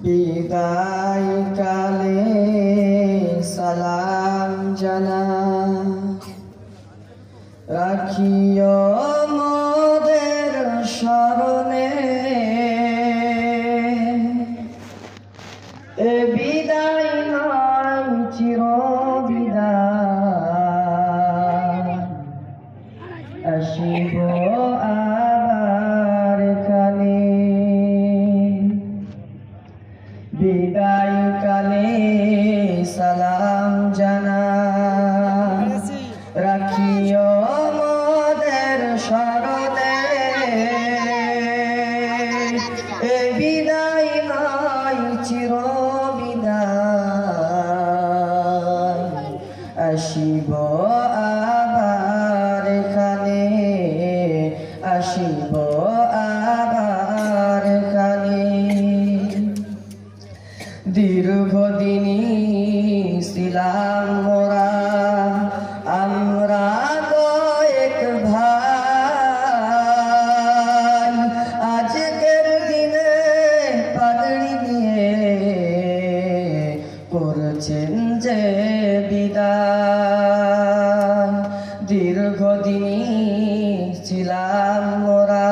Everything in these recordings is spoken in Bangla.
বিদায় কালে সালাম জানা রাখিও মোদের স্মরণে এ বিদায় নয় চির বিদায় আসিব আবার কালে বিদায় কালে সালাম জানা রাখিও মোদের স্মরণে এ বিদায় নয় চির বিদায় আসিব আবার কালে আসিব আবার কালে দীর্ঘদিনী ছিলাম মোরা আমরা কয়েক ভাই আজকের দিনে পাগড়ি দিয়ে করছেন যে বিদায় দীর্ঘদিনী ছিলাম মোরা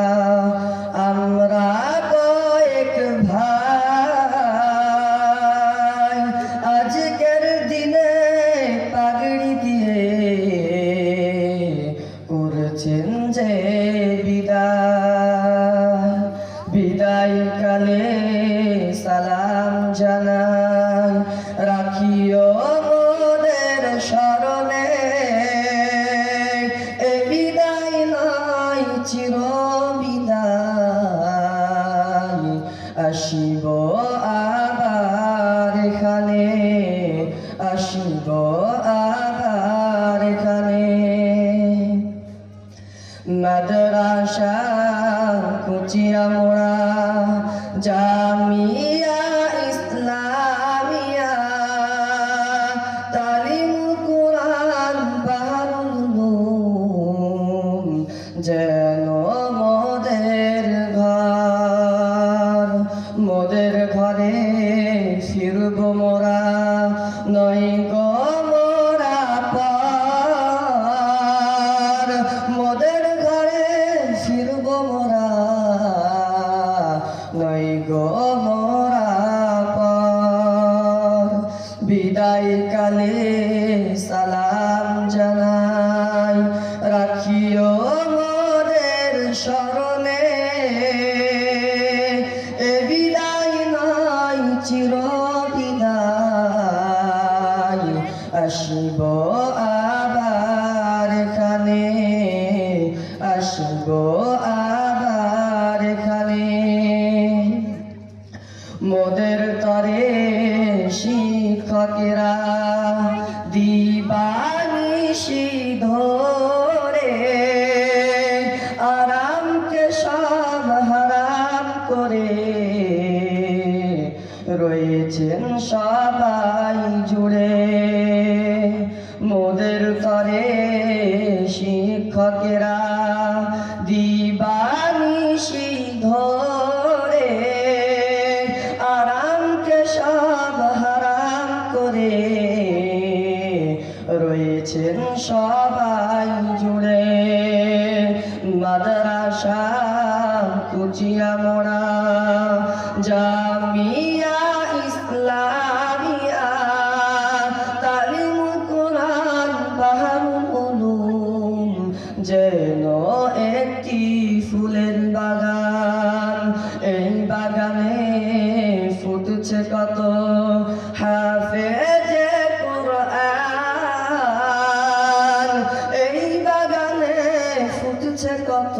আমরা কয়েক ভাই আজকের দিনে পাগড়ি দিয়ে করছেন যে বিদায় বিদায় কালে সালাম জানাই রাখিও মোদের স্মরণে এ বিদায় নয় চির বিদায় আসিব আবার এখানে আসিব আবার এখানে মাদ্রাসা কুচিয়া মোড়া জামিয়া ইসলামিয়া তালিম কুরআন বারুল উলুম যেন মোদের ঘর মোদের ঘরে ফিরব মোরা নয় গো মোরা পার মোদের ঘরে ফিরব মোরা নয় গো মোরা পার বিদায় কালে সালাম জানাই রাখিও মোদের স্মরণে এ বিদায় নয় চির বিদায় আসিব আবার কালে আসিব আবার কালে মোদের তরে শিক্ষকেরা দিবানিশি ধরে আরামকে সব হারাম করে রয়েছেন সবাই জুড়ে মোদের তরে শিক্ষকেরা দিবানিশি ধরে আরামকে সব হারাম করে রয়েছেন সবাই জুড়ে মাদ্রাসা কুচিয়া মোড়া জামিয়া ইসলামিয়া তালিম কুরআন বারুল উলুম যেন একটি ফুলের বাগান এই বাগানে ফুটছে কত হাফেজে কুরআন এই বাগানে ফুটছে কত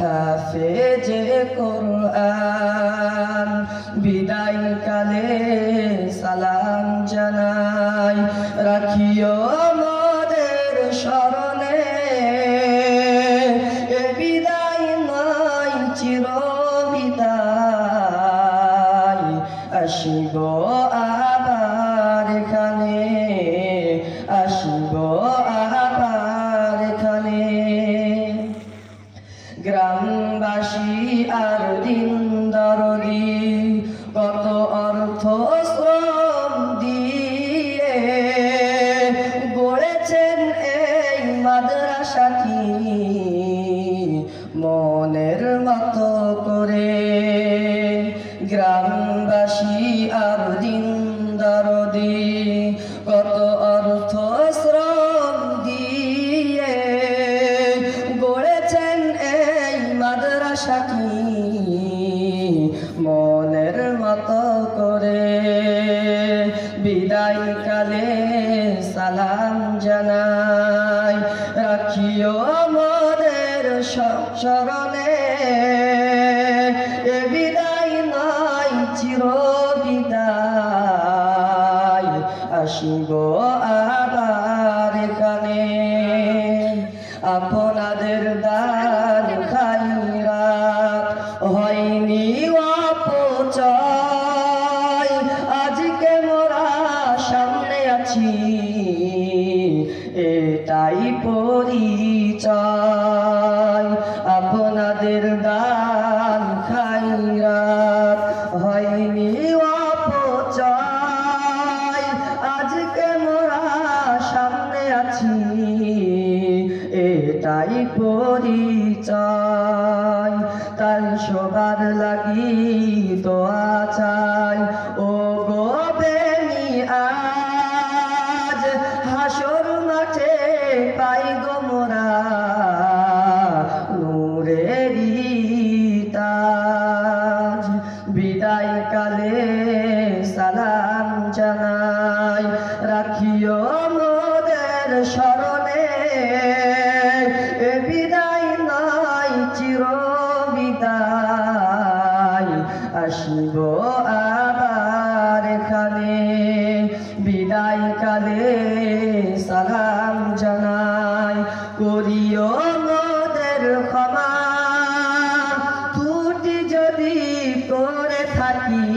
হাফেজে কুরআন বিদায় কালে সালাম জানাই রাখিও মোদের স্মরণে এ বিদায় নয় চির বিদায় আসিব আবার এখানে আসিব আবার এখানে গ্রামবাসী আর দিন দরদি মতো করে গ্রামবাসী আর দিন দরদি কত অর্থ শ্রম দিয়ে গড়েছেন এই মাদ্রাসাটি মনের মতো করে বিদায় কালে সালাম জানাই রাখিও মোদের স্মরণে এ বিদায় নয় চির বিদায় আসিব আবার এখানে আপনাদের দান খাইরাত হয়নি অপচয় আজকে মোরা সামনে আছি এটাই পরিচয় আপনাদের দান খাইরাত হয়নি অপচয় আজকে মোরা সামনে আছি এটাই পরিচয় তাই সবার লাগি দোয়া চাই ও গো বেনি আজ হাসর মাঠে পাই গো মোরা নূরেরি তাজ বিদায় কালে সালাম জানাই রাখিও মোদের স্মরণে এ বিদায় নয় চির বিদায় আসিব আবার এখানে বিদায় কালে সালাম জানাই করিও মোদের ক্ষমা ত্রুটি যদি করে থাকি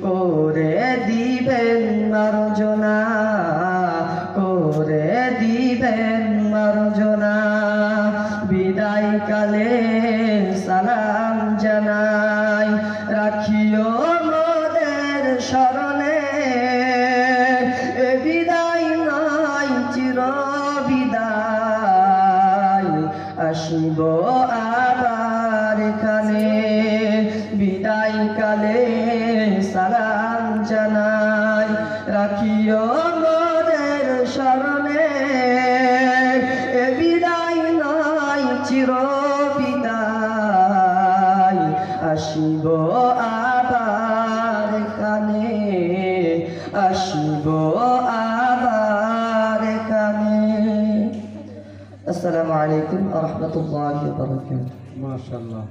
করে দিবেন মার্জনা করে দিবেন মার্জনা বিদায় কালে সালাম জানাই রাখিও মোদের স্মরণে এ বিদায় নয় চির বিদায় আসিব আবার এখানে বিদায় কালে সালাম জানাই রাখিও মোদের স্মরণে এ বিদায় নয় চির বিদায় আসিব আবার এখানে আসিব আবার এখানে আসসালামু আলাইকুম ওয়া রাহমাতুল্লাহি ওয়া বারাকাতুহু মাশাআল্লাহ।